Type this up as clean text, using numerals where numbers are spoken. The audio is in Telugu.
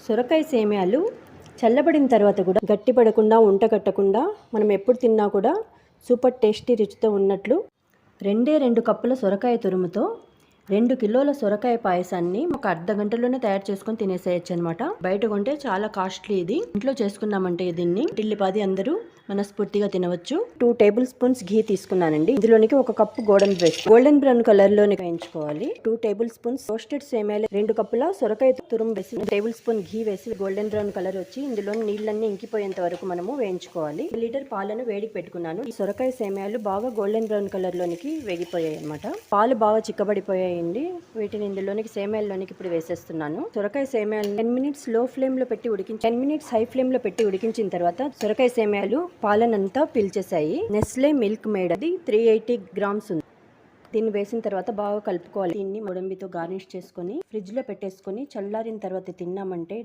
సొరకాయ సేమ్యాలు చల్లబడిన తర్వాత కూడా గట్టిపడకుండా ఉంటగట్టకుండా మనం ఎప్పుడు తిన్నా కూడా సూపర్ టేస్టీ రుచితో ఉన్నట్లు 2 కప్పుల సొరకాయ తురుముతో 2 కిలోల సొరకాయ పాయసాన్ని ఒక అర్ధ గంటలోనే తయారు చేసుకొని తినేసేయచ్చు అనమాట. బయట కొంటే చాలా కాస్ట్లీ, ఇది ఇంట్లో చేసుకున్నామంటే దీన్ని టిల్లిపాది అందరూ మనస్ఫూర్తిగా తినవచ్చు. 2 టేబుల్ స్పూన్స్ ఘీ తీసుకున్నానండి. ఇందులోనికి 1 కప్పు గోల్డెన్ బ్రౌన్ కలర్ లోని వేయించుకోవాలి. 2 టేబుల్ స్పూన్స్ రోస్టెడ్ సేమియాలు, 2 కప్పుల సొరకాయ తురుము వేసి, 1 టేబుల్ స్పూన్ ఘీ వేసి గోల్డెన్ బ్రౌన్ కలర్ వచ్చి ఇందులో నీళ్ళన్నీ ఇంకిపోయేంత వరకు మనము వేయించుకోవాలి. 1 లీటర్ పాలను వేడికి పెట్టుకున్నాను. ఈ సొరకాయ సేమియాలు బాగా గోల్డెన్ బ్రౌన్ కలర్ లోనికి వేగిపోయాయి అనమాట. పాలు బాగా చిక్కబడిపోయాయండి. వీటిని ఇందులోనికి సేమియాల్లోనికి ఇప్పుడు వేసేస్తున్నాను. సొరకాయ సేమియాలు 10 మినిట్స్ లో ఫ్లేమ్ లో పెట్టి ఉడికించి 10 మినిట్స్ హై ఫ్లేమ్ లో పెట్టి ఉడికించిన తర్వాత సొరకాయ సేమియాలు పాలనంతా పీల్చేసాయి. నెస్లే మిల్క్ మేడ్ అది 380 గ్రామ్స్ ఉంది. దీన్ని వేసిన తర్వాత బాగా కలుపుకోవాలి. దీన్ని గోడంబితో గార్నిష్ చేసుకొని ఫ్రిడ్జ్ లో పెట్టేసుకొని చల్లారిన తర్వాత తిన్నామంటే